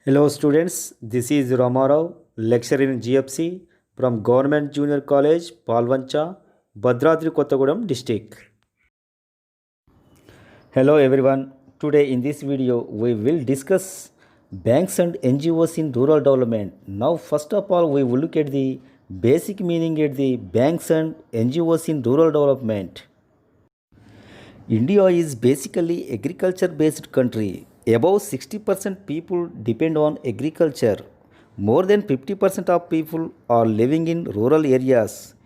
Hello students, this is Ramarao, lecturer in GFC from Government Junior College, Palvancha, Bhadradri Kottagudem district. Hello everyone, today in this video we will discuss banks and NGOs in rural development. Now first of all we will look at the basic meaning at the banks and NGOs in rural development. India is basically agriculture based country. Above 60% people depend on agriculture. More than 50% of people are living in rural areas.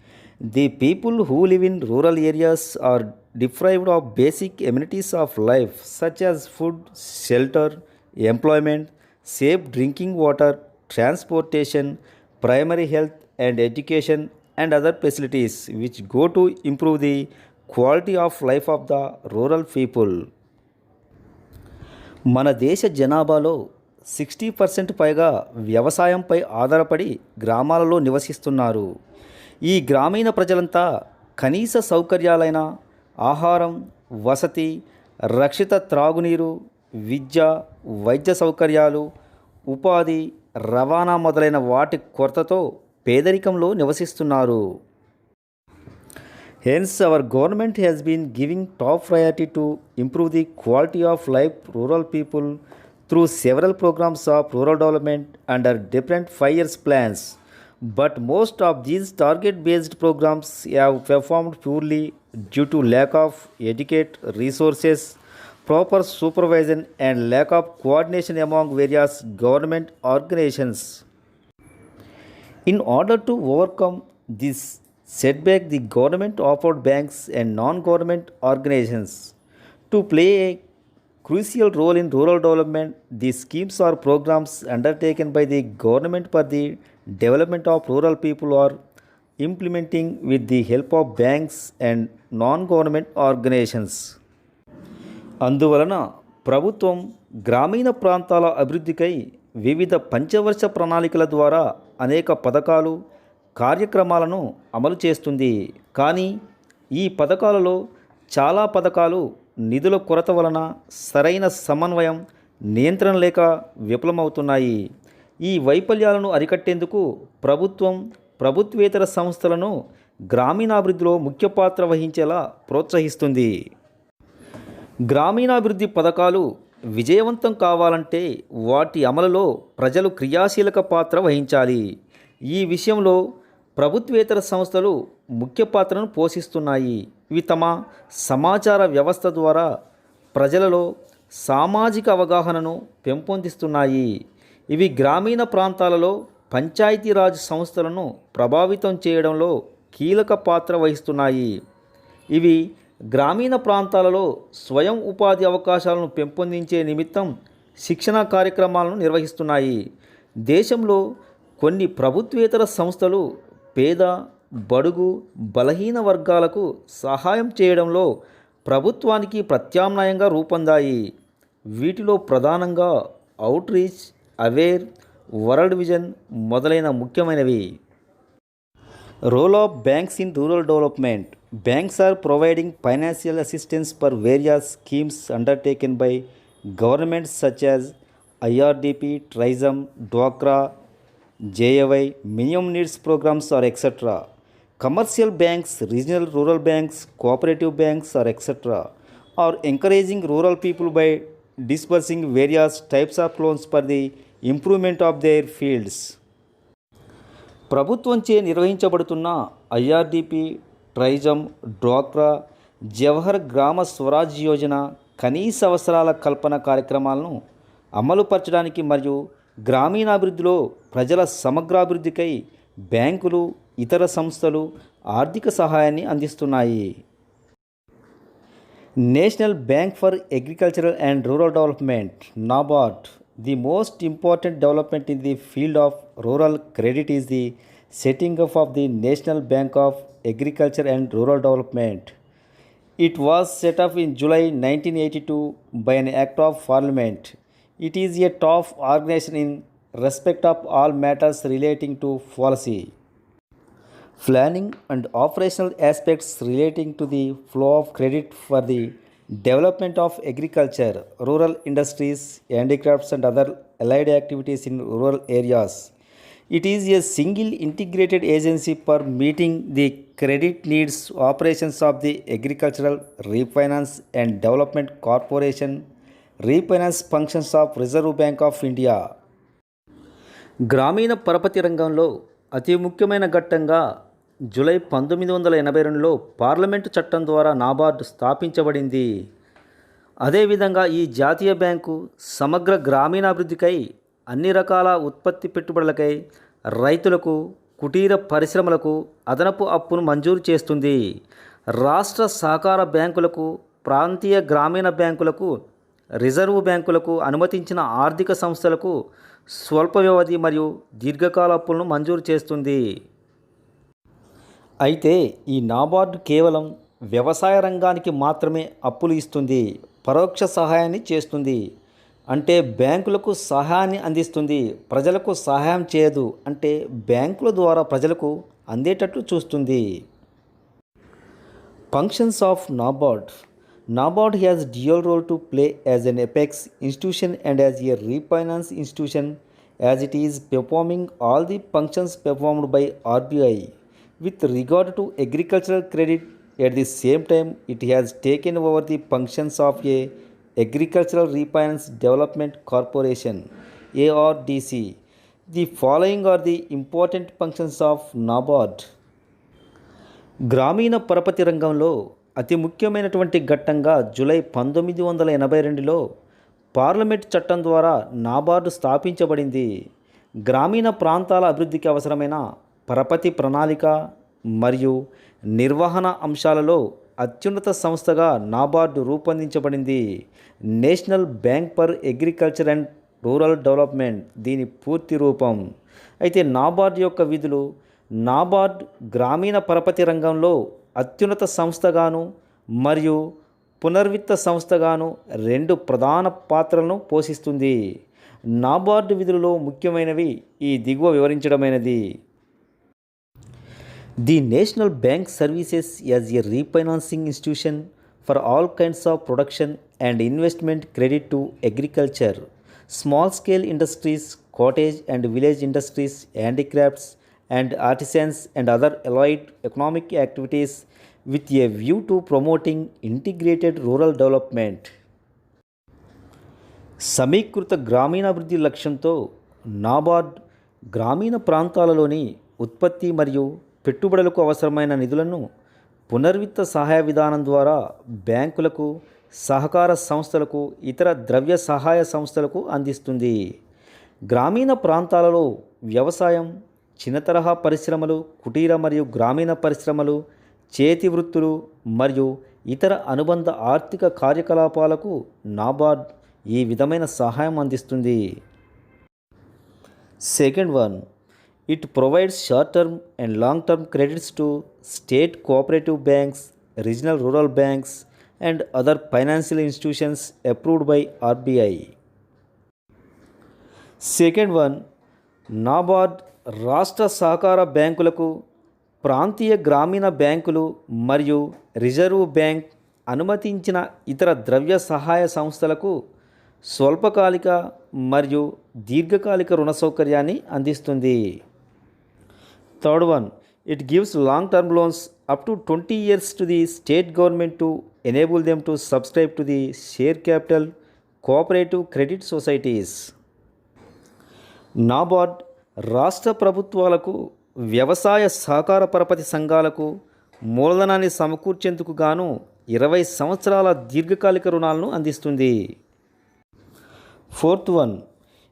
The people who live in rural areas are deprived of basic amenities of life such as food, shelter, employment, safe drinking water, transportation, primary health and education and other facilities which go to improve the quality of life of the rural people. మన దేశ జనాభాలో 60% పైగా వ్యవసాయంపై ఆధారపడి గ్రామాలలో నివసిస్తున్నారు. ఈ గ్రామీణ ప్రజలంతా కనీస సౌకర్యాలైన ఆహారం, వసతి, రక్షిత త్రాగునీరు, విద్య, వైద్య సౌకర్యాలు, ఉపాధి, రవాణా మొదలైన వాటి కొరతతో పేదరికంలో నివసిస్తున్నారు. Hence, our government has been giving top priority to improve the quality of life rural people through several programs of rural development under different 5 years plans. But most of these target-based programs have performed poorly due to lack of adequate resources, proper supervision, and lack of coordination among various government organizations. In order to overcome this setback, the government offered banks and non-government organizations to play a crucial role in rural development. These schemes or programs undertaken by the government for the development of rural people are implementing with the help of banks and non-government organizations. అందువలన ప్రభుత్వం గ్రామీణ ప్రాంతాల అభివృద్ధికై వివిధ పంచవర్ష ప్రణాళికల ద్వారా అనేక పథకాలు కార్యక్రమాలను అమలు చేస్తుంది. కానీ ఈ పథకాలలో చాలా పథకాలు నిధుల కొరత వలన సరైన సమన్వయం, నియంత్రణ లేక విఫలమవుతున్నాయి. ఈ వైఫల్యాలను అరికట్టేందుకు ప్రభుత్వం ప్రభుత్వేతర సంస్థలను గ్రామీణాభివృద్ధిలో ముఖ్య పాత్ర వహించేలా ప్రోత్సహిస్తుంది. గ్రామీణాభివృద్ధి పథకాలు విజయవంతం కావాలంటే వాటి అమలులో ప్రజలు క్రియాశీలక పాత్ర వహించాలి. ఈ విషయంలో ప్రభుత్వేతర సంస్థలు ముఖ్య పాత్రను పోషిస్తున్నాయి. ఇవి తమ సమాచార వ్యవస్థ ద్వారా ప్రజలలో సామాజిక అవగాహనను పెంపొందిస్తున్నాయి. ఇవి గ్రామీణ ప్రాంతాలలో పంచాయతీరాజ్ సంస్థలను ప్రభావితం చేయడంలో కీలక పాత్ర వహిస్తున్నాయి. ఇవి గ్రామీణ ప్రాంతాలలో స్వయం ఉపాధి అవకాశాలను పెంపొందించే నిమిత్తం శిక్షణా కార్యక్రమాలను నిర్వహిస్తున్నాయి. దేశంలో కొన్ని ప్రభుత్వేతర సంస్థలు పేద, బడుగు, బలహీన వర్గాలకు సహాయం చేయడంలో ప్రభుత్వానికి ప్రత్యామ్నాయంగా రూపొందాయి. వీటిలో ప్రధానంగా outreach, aware, World Vision మొదలైన ముఖ్యమైనవి. Role of banks in rural development. Banks are providing financial assistance for various schemes undertaken by governments such as IRDP, TRISM, DWACRA, JAY, minimum needs programs or etc. Commercial banks, regional rural banks, cooperative banks or etc. are encouraging rural people by disbursing various types of loans for the improvement of their fields. ప్రభుత్వంచే నిర్వహించబడుతున్న IRDP, ట్రైజమ్, డ్వాక్రా, జవహర్ గ్రామ స్వరాజ్ యోజన కనీస అవసరాల కల్పన కార్యక్రమాలను అమలుపరచడానికి మరియు గ్రామీణాభివృద్ధిలో ప్రజల సమగ్రాభివృద్ధికై బ్యాంకులు, ఇతర సంస్థలు ఆర్థిక సహాయాన్ని అందిస్తున్నాయి. National bank for agricultural and rural development (NABARD). The most important development in the field of rural credit is the setting up of the National Bank of Agriculture and Rural Development. It was set up in July 1982 by an act of Parliament. It is a top organization in respect of all matters relating to policy, planning and operational aspects relating to the flow of credit for the development of agriculture, rural industries, handicrafts, and other allied activities in rural areas. It is a single integrated agency for meeting the credit needs operations of the Agricultural Refinance and Development Corporation, refinance functions of Reserve Bank of India. గ్రామీణ పరపతి రంగంలో అతి ముఖ్యమైన ఘట్టంగా July 1982లో parliament చట్టం ద్వారా నాబార్డు స్థాపించబడింది. అదేవిధంగా ఈ జాతీయ బ్యాంకు సమగ్ర గ్రామీణాభివృద్ధికై, అన్ని రకాల ఉత్పత్తి పెట్టుబడులకై, రైతులకు, కుటీర పరిశ్రమలకు అదనపు అప్పును మంజూరు చేస్తుంది. రాష్ట్ర సహకార బ్యాంకులకు, ప్రాంతీయ గ్రామీణ బ్యాంకులకు, రిజర్వు బ్యాంకులకు అనుమతించిన ఆర్థిక సంస్థలకు స్వల్ప వ్యవధి మరియు దీర్ఘకాల అప్పులను మంజూరు చేస్తుంది. అయితే ఈ నాబార్డు కేవలం వ్యవసాయ రంగానికి మాత్రమే అప్పులు ఇస్తుంది, పరోక్ష సహాయాన్ని చేస్తుంది. అంటే బ్యాంకులకు సహాయాన్ని అందిస్తుంది, ప్రజలకు సహాయం చేయదు. అంటే బ్యాంకుల ద్వారా ప్రజలకు అందేటట్లు చూస్తుంది. Functions of NABARD. NABARD has dual role to play as an apex institution and as a refinance institution, as it is performing all the functions performed by RBI with regard to agricultural credit. At the same time, it has taken over the functions of a Agricultural Refinance Development Corporation, ARDC. The following are the important functions of NABARD. గ్రామీణ పరపతి రంగంలో అతి ముఖ్యమైనటువంటి ఘట్టంగా July 1982లో parliament చట్టం ద్వారా నాబార్డు స్థాపించబడింది. గ్రామీణ ప్రాంతాల అభివృద్ధికి అవసరమైన పరపతి ప్రణాళిక మరియు నిర్వహణ అంశాలలో అత్యున్నత సంస్థగా నాబార్డు రూపొందించబడింది. National bank for agriculture and rural development దీని పూర్తి రూపం. అయితే నాబార్డు యొక్క విధులు: నాబార్డు గ్రామీణ పరపతి రంగంలో అత్యున్నత సంస్థగాను మరియు పునర్విత్త సంస్థగాను రెండు ప్రధాన పాత్రలను పోషిస్తుంది. నాబార్డు విధులలో ముఖ్యమైనవి ఈ దిగువ వివరించడమైనది. The national bank services as a refinancing institution for all kinds of production and investment credit to agriculture, small scale industries, cottage and village industries, handicrafts and artisans and other allied economic activities with a view to promoting integrated rural development. సమీకృత గ్రామీణాభివృద్ధి లక్ష్యంతో నాబార్డ్ గ్రామీణ ప్రాంతాలలోని ఉత్పత్తి మరియు పెట్టుబడులకు అవసరమైన నిధులను పునర్విత్త సహాయ విధానం ద్వారా బ్యాంకులకు, సహకార సంస్థలకు, ఇతర ద్రవ్య సహాయ సంస్థలకు అందిస్తుంది. గ్రామీణ ప్రాంతాలలో వ్యవసాయం, చిన్న తరహా పరిశ్రమలు, కుటీర మరియు గ్రామీణ పరిశ్రమలు, చేతి వృత్తులు మరియు ఇతర అనుబంధ ఆర్థిక కార్యకలాపాలకు నాబార్డ్ ఈ విధమైన సహాయం అందిస్తుంది. Second one, it provides short term and long term credits to state cooperative banks, regional rural banks and other financial institutions approved by RBI. Second one, NABARD రాష్ట్ర సహకార బ్యాంకులకు, ప్రాంతీయ గ్రామీణ బ్యాంకులు మరియు రిజర్వ్ బ్యాంక్ అనుమతించిన ఇతర ద్రవ్య సహాయ సంస్థలకు స్వల్పకాలిక మరియు దీర్ఘకాలిక రుణ సౌకర్యాన్ని అందిస్తుంది. Third one, it gives long term loans up to 20 years to the state government to enable them to subscribe to the share capital cooperative credit societies. NABARD రాష్ట్ర ప్రభుత్వాలకు, వ్యవసాయ సహకార పరపతి సంఘాలకు మూలధనాన్ని సమకూర్చేందుకు గాను 20 సంవత్సరాల దీర్ఘకాలిక రుణాలను అందిస్తుంది. Fourth one,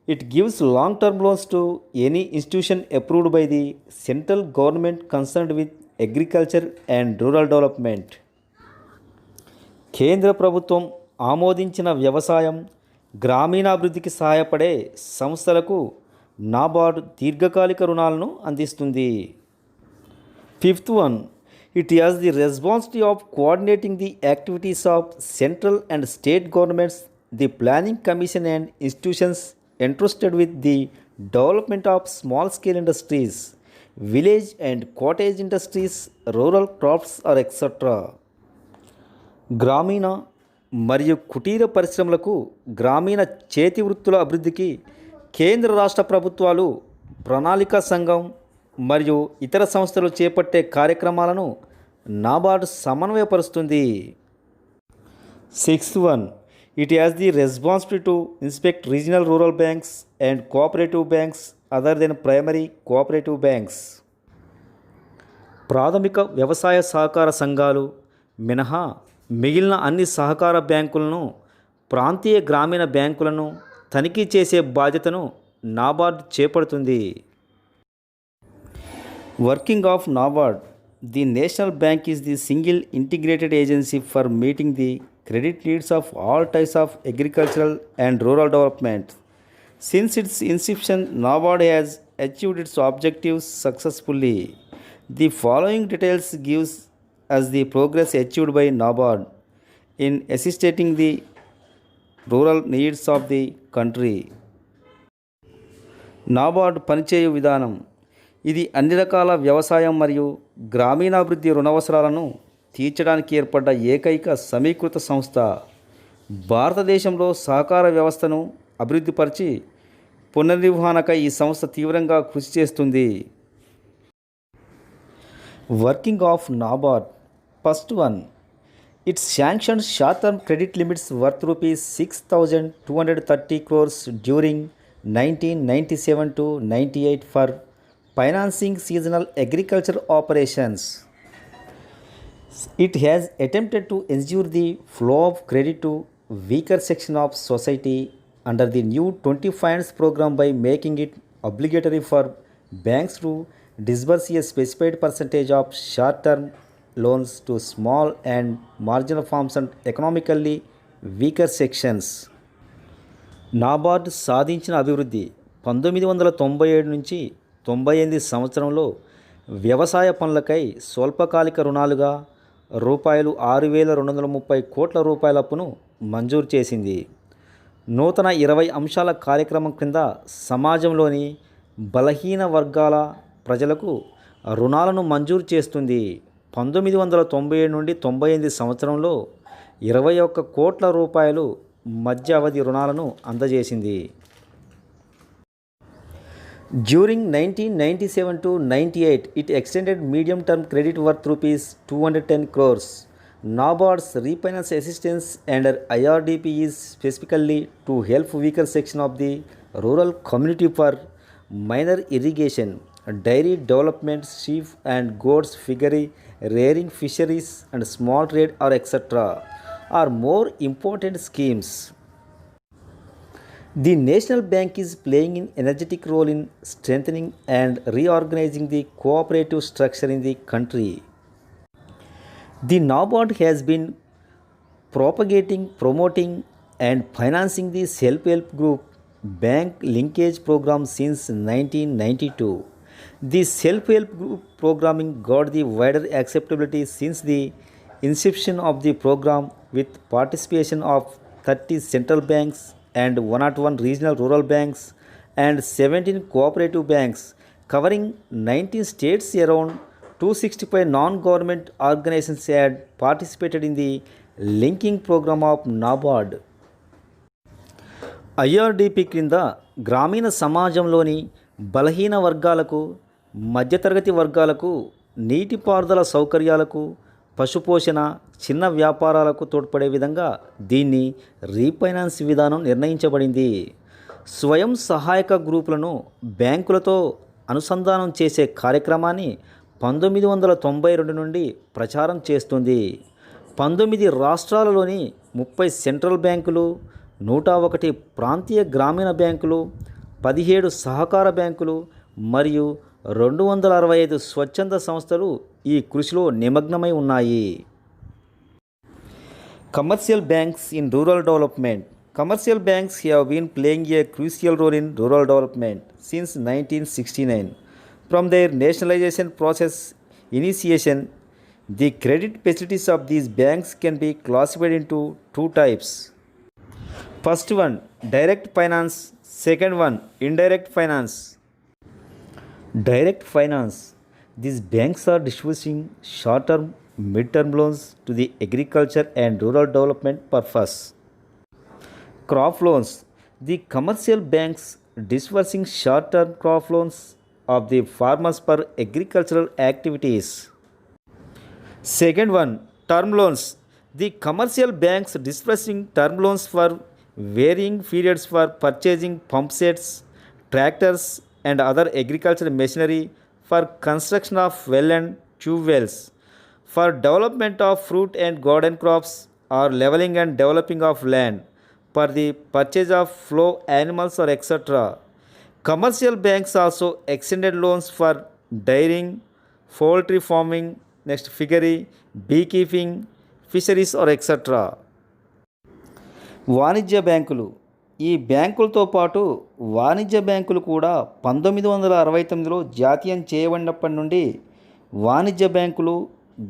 it gives long term loans to any institution approved by the central government concerned with agriculture and rural development. కేంద్ర ప్రభుత్వం ఆమోదించిన వ్యవసాయం, గ్రామీణాభివృద్ధికి సహాయపడే సంస్థలకు నాబార్డ్ దీర్ఘకాలిక రుణాలను అందిస్తుంది. Fifth one, it has the responsibility of coordinating the activities of central and state governments, the planning commission and institutions entrusted with the development of small scale industries, village and cottage industries, rural crops or etc. గ్రామీణ మరియు కుటీర పరిశ్రమలకు, గ్రామీణ చేతి వృత్తుల అభివృద్ధికి కేంద్ర రాష్ట్ర ప్రభుత్వాలు ప్రణాళికా సంఘం మరియు ఇతర సంస్థలు చేపట్టే కార్యక్రమాలను నాబార్డ్ సమన్వయపరుస్తుంది. Sixth one, it has the responsibility to inspect regional rural banks and cooperative banks other than primary cooperative banks. ప్రాథమిక వ్యవసాయ సహకార సంఘాలు మినహా మిగిలిన అన్ని సహకార బ్యాంకులను, ప్రాంతీయ గ్రామీణ బ్యాంకులను తనిఖీ చేసే బాధ్యతను నాబార్డ్ చేపడుతుంది. Working of NABARD. The national bank is the single integrated agency for meeting the credit needs of all types of agricultural and rural development. Since its inception, NABARD has achieved its objectives successfully. The following details gives us the progress achieved by NABARD in assisting the rural needs of the country. NABARD పనిచేయు విధానం. ఇది అన్ని రకాల వ్యవసాయం మరియు గ్రామీణాభివృద్ధి రుణవసరాలను తీర్చడానికి ఏర్పడ్డ ఏకైక సమీకృత సంస్థ. భారతదేశంలో సహకార వ్యవస్థను అభివృద్ధిపరిచి పునర్నిర్వహణకై ఈ సంస్థ తీవ్రంగా కృషి చేస్తుంది. Working of NABARD. First one, it's sanction short term credit limits worth ₹6,230 crores during 1997 to 98 for financing seasonal agriculture operations. It has attempted to ensure the flow of credit to weaker section of society under the new 20 Finance program by making it obligatory for banks to disburse a specified percentage of short-term loans to small and marginal farms and economically weaker sections. NABARD సాధించిన అభివృద్ధి. 1997 నుంచి 98 సంవత్సరంలో వ్యవసాయ పనులకై స్వల్పకాలిక రుణాలుగా ₹6,230 కోట్ల అప్పును మంజూరు చేసింది. నూతన 20 అంశాల కార్యక్రమం క్రింద సమాజంలోని బలహీన వర్గాల ప్రజలకు రుణాలను మంజూరు చేస్తుంది. 1997 నుండి 98 సంవత్సరంలో ₹21 కోట్ల మధ్య అవధి రుణాలను అందజేసింది. During 1997 to 98, it extended medium-term credit worth ₹210 crores. NABARD's refinance assistance under IRDP is specifically to help weaker section of the rural community for minor irrigation, dairy development, sheep and goats figgery, rearing fisheries and small trade or etc. are more important schemes. The National Bank is playing an energetic role in strengthening and reorganizing the cooperative structure in the country. The NABARD has been propagating, promoting and financing the self-help group bank linkage program since 1992. The self-help group programming got the wider acceptability since the inception of the program with participation of 30 central banks and 101 regional rural banks and 17 cooperative banks covering 19 states. Around 265 non-government organizations had participated in the linking program of NABARD. IRDP క్రింద గ్రామీణ సమాజంలోని బలహీన వర్గాలకు, మధ్యతరగతి వర్గాలకు నీటిపారుదల సౌకర్యాలకు, పశుపోషణ, చిన్న వ్యాపారాలకు తోడ్పడే విధంగా దీన్ని రీఫైనాన్స్ విధానం నిర్ణయించబడింది. స్వయం సహాయక గ్రూపులను బ్యాంకులతో అనుసంధానం చేసే కార్యక్రమాన్ని 1992 నుండి ప్రచారం చేస్తుంది. 19 రాష్ట్రాలలోని 30 సెంట్రల్ బ్యాంకులు, 101 ప్రాంతీయ గ్రామీణ బ్యాంకులు, 17 సహకార బ్యాంకులు మరియు 265 స్వచ్ఛంద సంస్థలు ఈ కృషిలో నిమగ్నమై ఉన్నాయి. Commercial banks in rural development. Commercial banks have been playing a crucial role in rural development since 1969. From their nationalization process initiation, the credit facilities of these banks can be classified into two types. First one, direct finance. Second one, indirect finance. Direct finance. These banks are distributing short-term mid-term loans to the agriculture and rural development purpose. Crop loans. The commercial banks disbursing short-term crop loans of the farmers for agricultural activities. Second one, term loans. The commercial banks disbursing term loans for varying periods for purchasing pump sets, tractors, and other agricultural machinery for construction of well and tube wells, for development of fruit and garden crops, or leveling and developing of land, for the purchase of flow animals or etc. Commercial banks also extended loans for dairying, poultry farming, next figgery, beekeeping, fisheries or etc. వాణిజ్య బ్యాంకులు. ఈ బ్యాంకులతో పాటు వాణిజ్య బ్యాంకులు కూడా 1969లో జాతీయం చేయబడినప్పటి నుండి వాణిజ్య బ్యాంకులు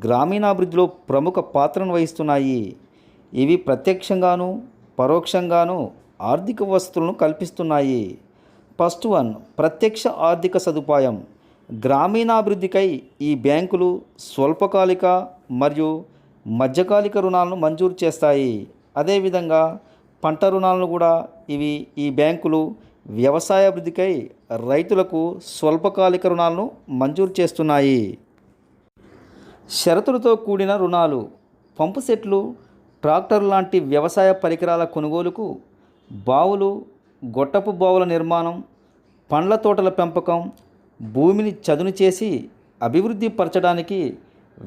గ్రామీణాభివృద్ధిలో ప్రముఖ పాత్రను వహిస్తున్నాయి. ఇవి ప్రత్యక్షంగాను పరోక్షంగాను ఆర్థిక వసతులను కల్పిస్తున్నాయి. ఫస్ట్ వన్, ప్రత్యక్ష ఆర్థిక సదుపాయం. గ్రామీణాభివృద్ధికై ఈ బ్యాంకులు స్వల్పకాలిక మరియు మధ్యకాలిక రుణాలను మంజూరు చేస్తాయి. అదేవిధంగా పంట రుణాలను కూడా ఈ బ్యాంకులు వ్యవసాయ అభివృద్ధికై రైతులకు స్వల్పకాలిక రుణాలను మంజూరు చేస్తున్నాయి. షరతులతో కూడిన రుణాలు. పంపు సెట్లు, ట్రాక్టర్ లాంటి వ్యవసాయ పరికరాల కొనుగోలుకు, బావులు, గొట్టపు బావుల నిర్మాణం, పండ్ల తోటల పెంపకం, భూమిని చదును చేసి అభివృద్ధి పరచడానికి,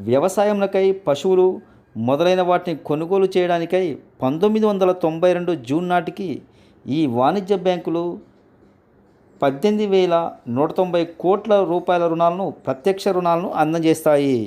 వ్యవసాయంకై పశువులు మొదలైన వాటిని కొనుగోలు చేయడానికై 1992 జూన్ నాటికి ఈ వాణిజ్య బ్యాంకులు 18,190 కోట్ల రూపాయల రుణాలను, ప్రత్యక్ష రుణాలను అందజేస్తాయి.